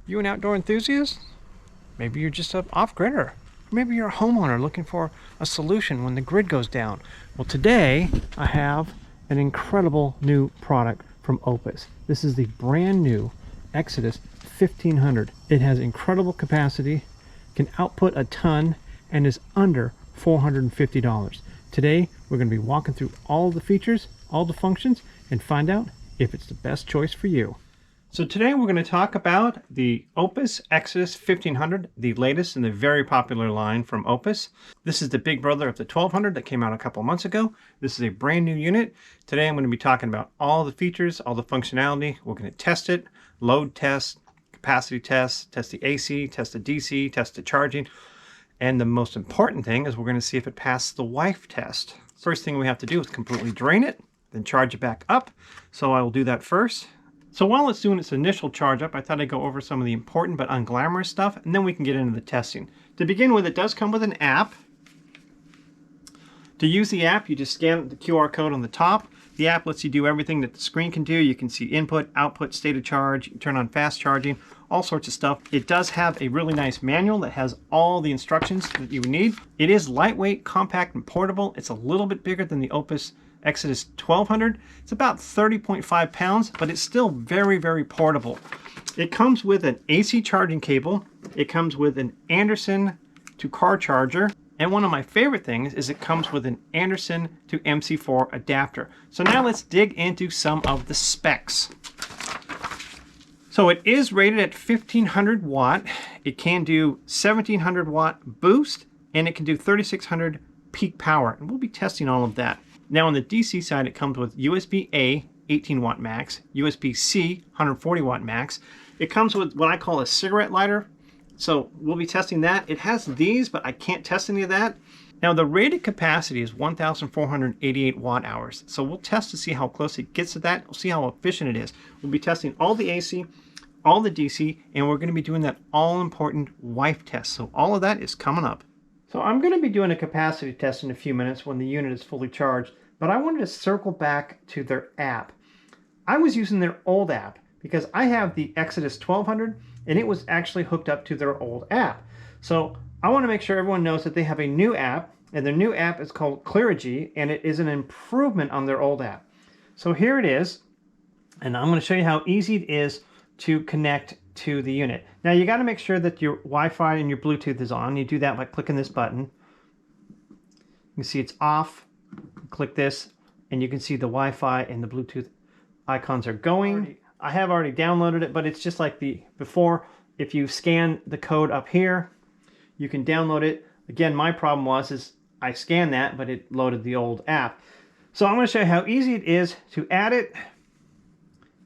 You an outdoor enthusiast? Maybe you're just an off-gridder. Maybe you're a homeowner looking for a solution when the grid goes down. Well, today I have an incredible new product from OUPES. This is the brand new Exodus 1500. It has incredible capacity, can output a ton, and is under $450. Today we're going to be walking through all the features, all the functions, and find out if it's the best choice for you. So today we're going to talk about the OUPES Exodus 1500, the latest in the very popular line from OUPES. This is the big brother of the 1200 that came out a couple months ago. This is a brand new unit. Today I'm going to be talking about all the features, all the functionality. We're going to test it, load test, capacity test, test the AC, test the DC, test the charging. And the most important thing is we're going to see if it passes the wife test. First thing we have to do is completely drain it, then charge it back up. So I will do that first. So while it's doing its initial charge up, I thought I'd go over some of the important but unglamorous stuff, and then we can get into the testing. To begin with, it does come with an app. To use the app, you just scan the QR code on the top. The app lets you do everything that the screen can do. You can see input, output, state of charge, turn on fast charging, all sorts of stuff. It does have a really nice manual that has all the instructions that you need. It is lightweight, compact, and portable. It's a little bit bigger than the OUPES Exodus 1200. It's about 30.5 pounds, but it's still very, very portable. It comes with an AC charging cable. It comes with an Anderson to car charger. And one of my favorite things is it comes with an Anderson to MC4 adapter. So now let's dig into some of the specs. So it is rated at 1500 watt. It can do 1700 watt boost, and it can do 3600 peak power. And we'll be testing all of that. Now on the DC side, it comes with USB-A 18 watt max, USB-C 140 watt max. It comes with what I call a cigarette lighter. So we'll be testing that. It has these, but I can't test any of that. Now the rated capacity is 1,488 watt hours. So we'll test to see how close it gets to that. We'll see how efficient it is. We'll be testing all the AC, all the DC, and we're going to be doing that all-important wife test. So all of that is coming up. So I'm going to be doing a capacity test in a few minutes when the unit is fully charged, but I wanted to circle back to their app. I was using their old app because I have the Exodus 1200 and it was actually hooked up to their old app. So I want to make sure everyone knows that they have a new app, and their new app is called Cleanergy, and it is an improvement on their old app. So here it is, and I'm going to show you how easy it is to connect to the unit. Now you got to make sure that your Wi-Fi and your Bluetooth is on. You do that by clicking this button. You can see it's off. Click this and you can see the Wi-Fi and the Bluetooth icons are going. I have already downloaded it, but it's just like the before. If you scan the code up here, you can download it. Again, my problem was I scanned that, but it loaded the old app. So I'm going to show you how easy it is to add it.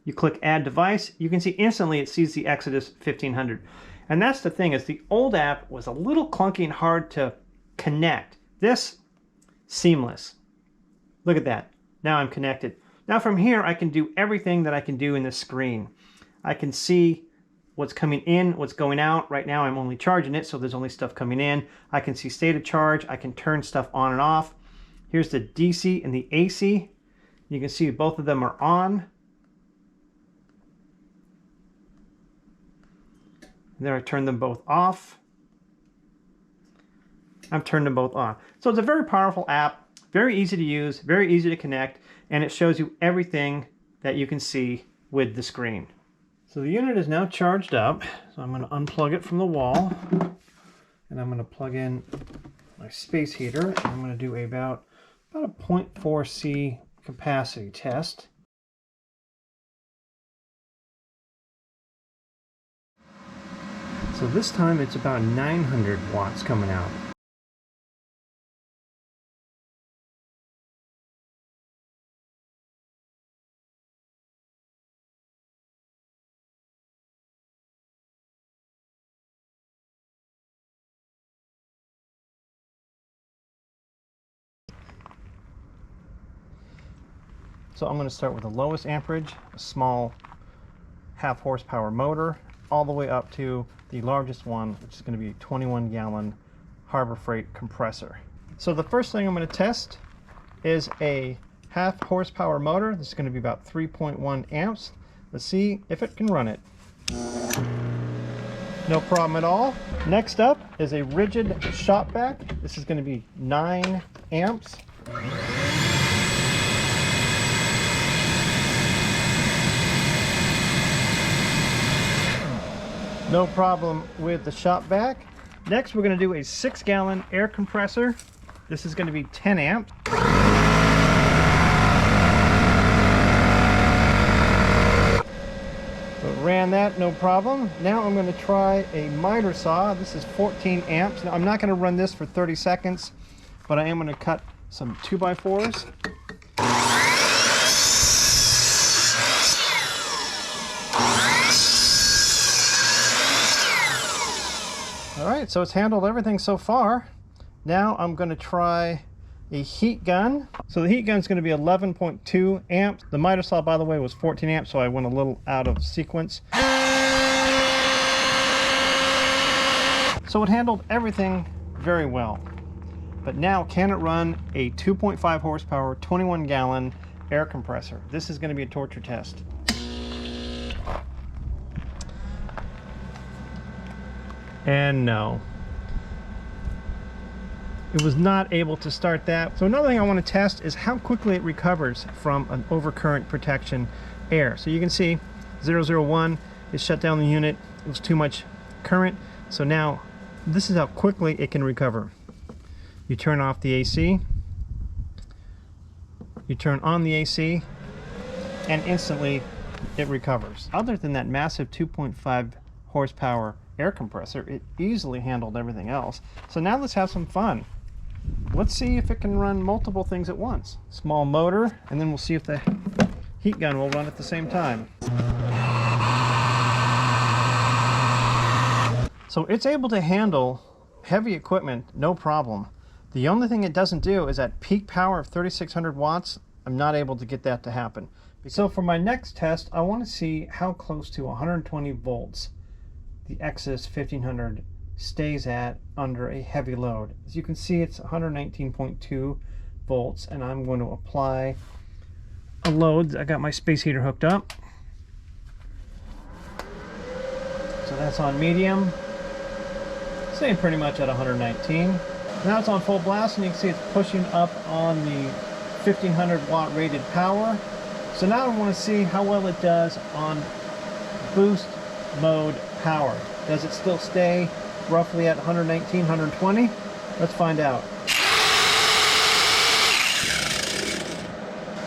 You click add device, you can see instantly it sees the Exodus 1500. And that's the thing, is the old app was a little clunky and hard to connect. This, seamless. Look at that, now I'm connected. Now from here I can do everything that I can do in the screen. I can see what's coming in, what's going out. Right now I'm only charging it, so there's only stuff coming in. I can see state of charge, I can turn stuff on and off. Here's the DC and the AC. You can see both of them are on. There I turned them both off. I've turned them both on. So it's a very powerful app, very easy to use, very easy to connect, and it shows you everything that you can see with the screen. So the unit is now charged up, so I'm going to unplug it from the wall, and I'm going to plug in my space heater. I'm going to do about a 0.4 C capacity test. So this time it's about 900 watts coming out. So I'm going to start with the lowest amperage, a small 1/2 horsepower motor, all the way up to the largest one, which is going to be a 21-gallon Harbor Freight compressor. So the first thing I'm going to test is a 1/2 horsepower motor. This is going to be about 3.1 amps. Let's see if it can run it. No problem at all. Next up is a rigid shop vac. This is going to be 9 amps. No problem with the shop vac. Next, we're going to do a 6-gallon air compressor. This is going to be 10 amps. So ran that, no problem. Now I'm going to try a miter saw. This is 14 amps. Now I'm not going to run this for 30 seconds, but I am going to cut some 2x4s. All right, so it's handled everything so far. Now I'm going to try a heat gun. So the heat gun is going to be 11.2 amps. The miter saw, by the way, was 14 amps, so I went a little out of sequence. So it handled everything very well. But now, can it run a 2.5 horsepower, 21-gallon air compressor? This is going to be a torture test. And no, it was not able to start that. So another thing I want to test is how quickly it recovers from an overcurrent protection air. So you can see 001 is shut down the unit. It was too much current. So now this is how quickly it can recover. You turn off the AC, you turn on the AC, and instantly it recovers. Other than that massive 2.5 horsepower air compressor, it easily handled everything else. So now let's have some fun. Let's see if it can run multiple things at once. Small motor, and then we'll see if the heat gun will run at the same time. So it's able to handle heavy equipment, no problem. The only thing it doesn't do is at peak power of 3600 watts, I'm not able to get that to happen. So for my next test, I want to see how close to 120 volts the Exodus 1500 stays at under a heavy load. As you can see, it's 119.2 volts, and I'm going to apply a load. I got my space heater hooked up. So that's on medium. Staying pretty much at 119. Now it's on full blast, and you can see it's pushing up on the 1500 watt rated power. So now I want to see how well it does on boost mode power. Does it still stay roughly at 119, 120? Let's find out.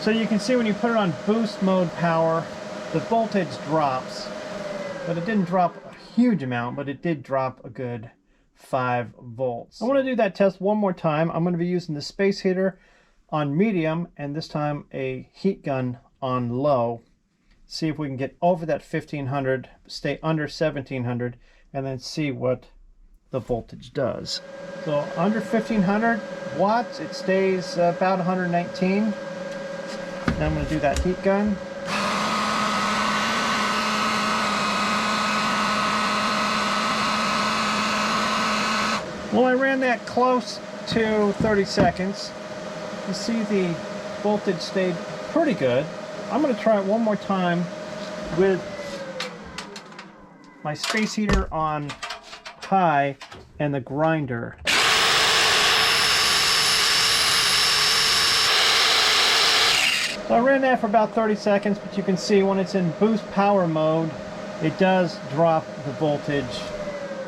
So you can see when you put it on boost mode power, the voltage drops, but it didn't drop a huge amount, but it did drop a good 5 volts. I want to do that test one more time. I'm going to be using the space heater on medium, and this time a heat gun on low. See if we can get over that 1500, stay under 1700, and then see what the voltage does. So under 1500 watts, it stays about 119. Now I'm going to do that heat gun. Well, I ran that close to 30 seconds. You see the voltage stayed pretty good. I'm going to try it one more time with my space heater on high and the grinder. So I ran that for about 30 seconds, but you can see when it's in boost power mode, it does drop the voltage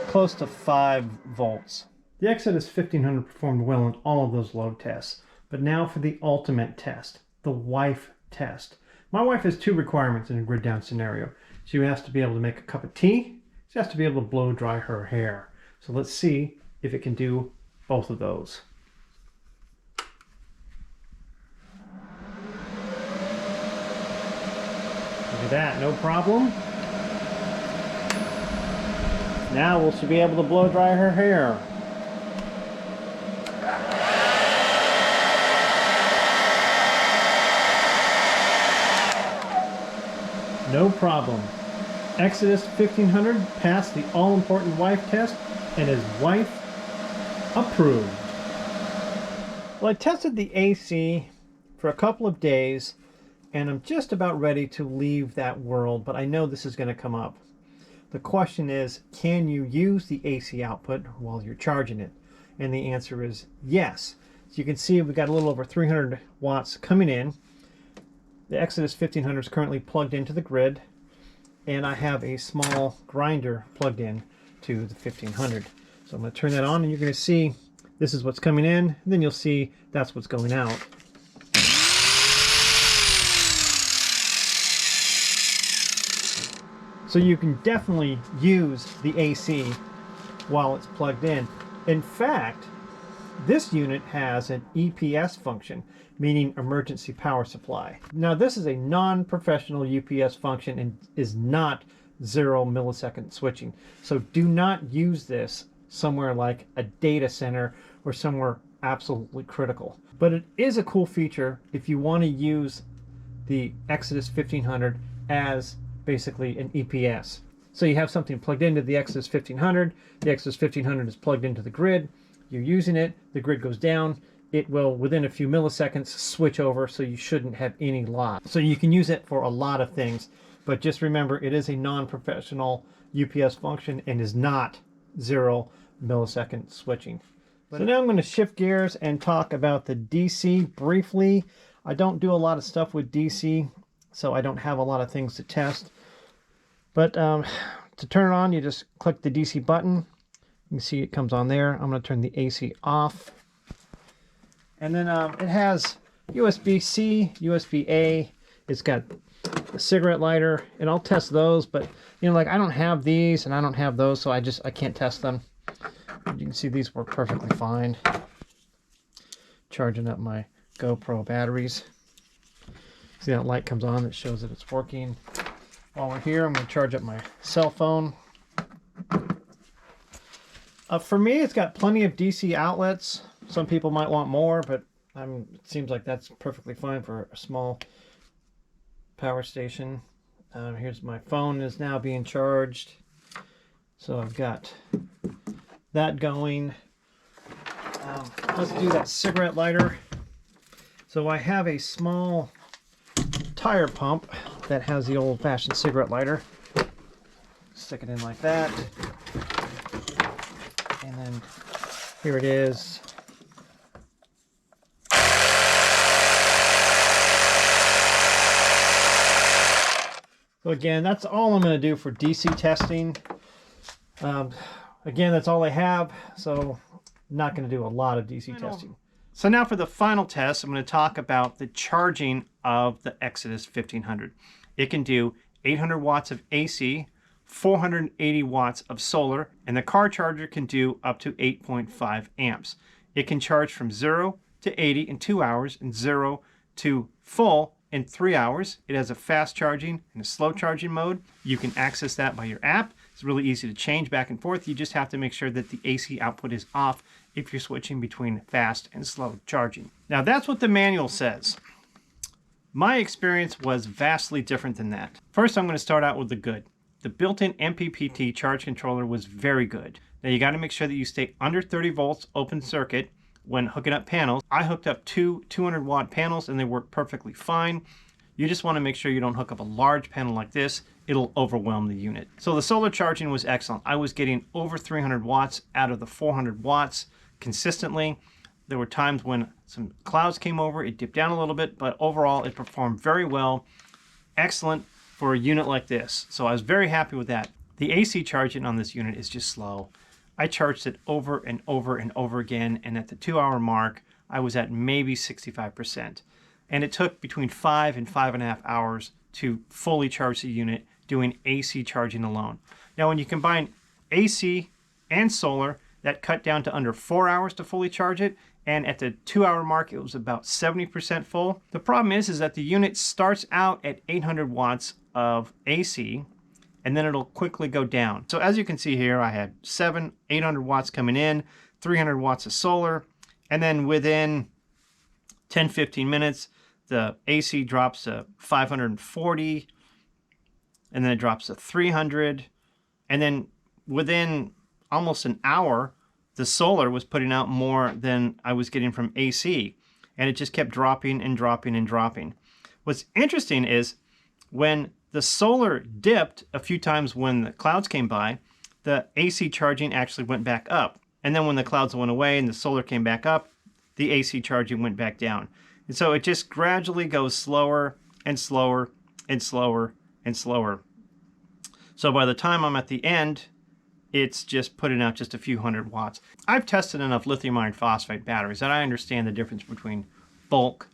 close to 5 volts. The Exodus 1500 performed well in all of those load tests, but now for the ultimate test, the wife test. My wife has 2 requirements in a grid down scenario. She has to be able to make a cup of tea. She has to be able to blow dry her hair. So let's see if it can do both of those. Look at that, no problem. Now we'll be able to blow dry her hair. No problem. Exodus 1500 passed the all-important wife test and is wife approved. Well, I tested the AC for a couple of days and I'm just about ready to leave that world, but I know this is going to come up. The question is, can you use the AC output while you're charging it? And the answer is yes. So you can see we've got a little over 300 watts coming in. The Exodus 1500 is currently plugged into the grid, and I have a small grinder plugged in to the 1500. So I'm going to turn that on, and you're going to see this is what's coming in, and then you'll see that's what's going out. So you can definitely use the AC while it's plugged in. In fact, this unit has an EPS function, meaning emergency power supply. Now this is a non-professional UPS function and is not 0 millisecond switching. So do not use this somewhere like a data center or somewhere absolutely critical. But it is a cool feature if you want to use the Exodus 1500 as basically an EPS. So you have something plugged into the Exodus 1500, the Exodus 1500 is plugged into the grid, you're using it, the grid goes down, it will within a few milliseconds switch over, so you shouldn't have any loss. So you can use it for a lot of things, but just remember it is a non-professional UPS function and is not 0 millisecond switching. So now I'm going to shift gears and talk about the DC briefly. I don't do a lot of stuff with DC, so I don't have a lot of things to test. But to turn it on, you just click the DC button. You can see it comes on there. I'm going to turn the AC off. And then it has USB-C, USB-A. It's got a cigarette lighter, and I'll test those. But, you know, like I don't have these and I don't have those, so I can't test them. You can see these work perfectly fine. Charging up my GoPro batteries. See that light comes on that shows that it's working. While we're here, I'm going to charge up my cell phone. For me, it's got plenty of DC outlets. Some people might want more, but it seems like that's perfectly fine for a small power station. Here's my phone is now being charged. So I've got that going. Let's do that cigarette lighter. So I have a small tire pump that has the old-fashioned cigarette lighter. Stick it in like that. And then here it is. So again, that's all I'm going to do for DC testing. Again, that's all I have, so I'm not going to do a lot of DC testing. So now for the final test, I'm going to talk about the charging of the Exodus 1500. It can do 800 watts of AC, 480 watts of solar, and the car charger can do up to 8.5 amps. It can charge from 0 to 80 in 2 hours and 0 to full in 3 hours. It has a fast charging and a slow charging mode. You can access that by your app. It's really easy to change back and forth. You just have to make sure that the AC output is off if you're switching between fast and slow charging. Now that's what the manual says. My experience was vastly different than that. First, I'm going to start out with the good. The built-in MPPT charge controller was very good. Now you got to make sure that you stay under 30 volts open circuit when hooking up panels. I hooked up two 200 watt panels and they work perfectly fine. You just want to make sure you don't hook up a large panel like this. It'll overwhelm the unit. So the solar charging was excellent. I was getting over 300 watts out of the 400 watts consistently. There were times when some clouds came over, it dipped down a little bit, but overall it performed very well. Excellent for a unit like this. So I was very happy with that. The AC charging on this unit is just slow. I charged it over and over and over again, and at the 2 hour mark, I was at maybe 65%. And it took between 5 and 5.5 hours to fully charge the unit doing AC charging alone. Now when you combine AC and solar, that cut down to under 4 hours to fully charge it, and at the 2 hour mark it was about 70% full. The problem is that the unit starts out at 800 watts of AC, and then it'll quickly go down. So as you can see here, I had 800 watts coming in, 300 watts of solar, and then within 10-15 minutes, the AC drops to 540, and then it drops to 300, and then within almost an hour, the solar was putting out more than I was getting from AC, and it just kept dropping and dropping and dropping. What's interesting is when The solar dipped a few times when the clouds came by. The AC charging actually went back up. And then when the clouds went away and the solar came back up, the AC charging went back down. And so it just gradually goes slower and slower and slower and slower. So by the time I'm at the end, it's just putting out just a few hundred watts. I've tested enough lithium iron phosphate batteries that I understand the difference between bulk,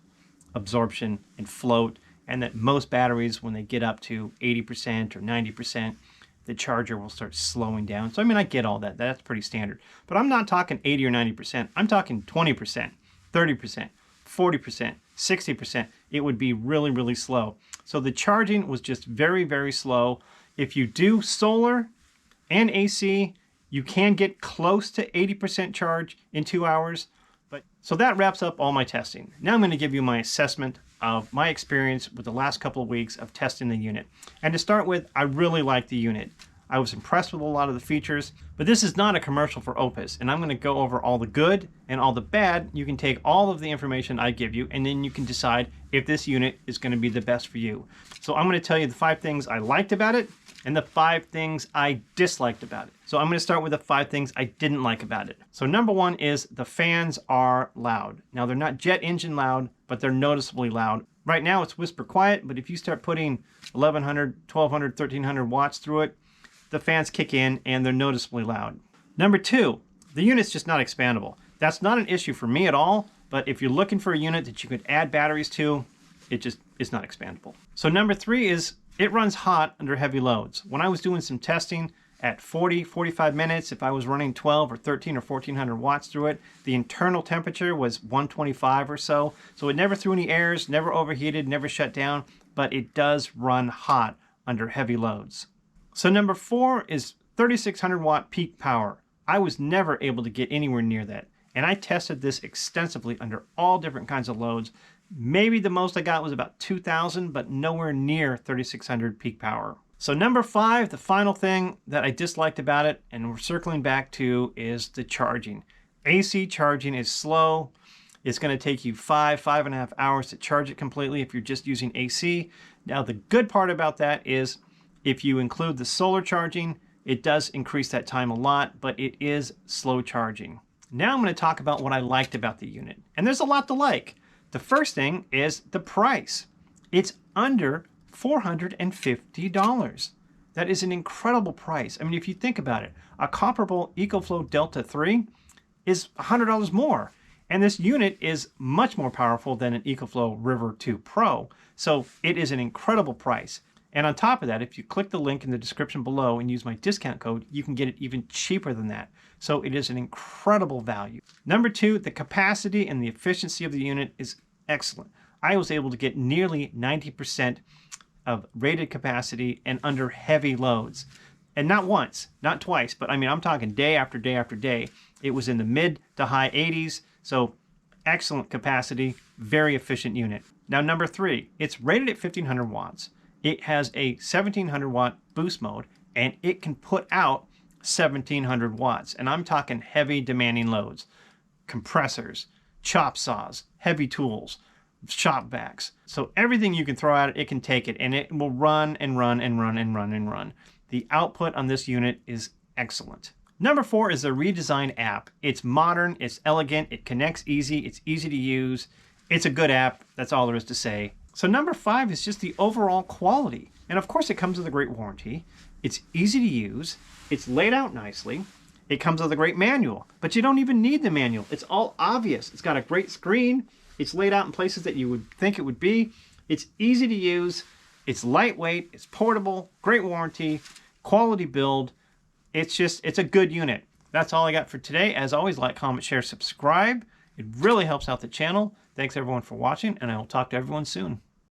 absorption, and float, and that most batteries, when they get up to 80% or 90%, the charger will start slowing down. So I mean, I get all that. That's pretty standard. But I'm not talking 80 or 90%. I'm talking 20%, 30%, 40%, 60%. It would be really, really slow. So the charging was just very, very slow. If you do solar and AC, you can get close to 80% charge in 2 hours. So that wraps up all my testing. Now I'm going to give you my assessment of my experience with the last couple of weeks of testing the unit. And to start with, I really like the unit. I was impressed with a lot of the features, but this is not a commercial for OUPES, and I'm going to go over all the good and all the bad. You can take all of the information I give you, and then you can decide if this unit is going to be the best for you. So I'm going to tell you the 5 things I liked about it and the 5 things I disliked about it. So I'm going to start with the 5 things I didn't like about it. So number 1 is the fans are loud. Now they're not jet engine loud, but they're noticeably loud. Right now it's whisper quiet, but if you start putting 1100, 1200, 1300 watts through it, the fans kick in and they're noticeably loud. Number 2, the unit's just not expandable. That's not an issue for me at all, but if you're looking for a unit that you could add batteries to, it just is not expandable. So number 3 is it runs hot under heavy loads. When I was doing some testing at 40, 45 minutes, if I was running 12 or 13 or 1400 watts through it, the internal temperature was 125 or so. So it never threw any airs, never overheated, never shut down, but it does run hot under heavy loads. So number 4 is 3600 watt peak power. I was never able to get anywhere near that. And I tested this extensively under all different kinds of loads. Maybe the most I got was about 2000, but nowhere near 3600 peak power. So number 5, the final thing that I disliked about it, and we're circling back to, is the charging. AC charging is slow. It's going to take you 5.5 hours to charge it completely if you're just using AC. Now the good part about that is if you include the solar charging, it does increase that time a lot, but it is slow charging. Now I'm going to talk about what I liked about the unit. And there's a lot to like. The first thing is the price. It's under $450. That is an incredible price. I mean, if you think about it, a comparable EcoFlow Delta 3 is $100 more. And this unit is much more powerful than an EcoFlow River 2 Pro. So it is an incredible price. And on top of that, if you click the link in the description below and use my discount code, you can get it even cheaper than that. So it is an incredible value. Number 2, the capacity and the efficiency of the unit is excellent. I was able to get nearly 90% of rated capacity and under heavy loads. And not once, not twice, but I mean, I'm talking day after day after day. It was in the mid to high 80s. So excellent capacity, very efficient unit. Now, number 3, it's rated at 1500 watts. It has a 1700 watt boost mode, and it can put out 1700 watts. And I'm talking heavy demanding loads, compressors, chop saws, heavy tools, shop vacs. So everything you can throw at it, it can take it, and it will run and run and run and run and run. The output on this unit is excellent. Number 4 is the redesigned app. It's modern, it's elegant, it connects easy, it's easy to use. It's a good app, that's all there is to say. So number 5 is just the overall quality. And of course it comes with a great warranty. It's easy to use, it's laid out nicely, it comes with a great manual, but you don't even need the manual. It's all obvious. It's got a great screen, it's laid out in places that you would think it would be. It's easy to use, it's lightweight, it's portable, great warranty, quality build. It's a good unit. That's all I got for today. As always, like, comment, share, subscribe. It really helps out the channel. Thanks everyone for watching, and I will talk to everyone soon.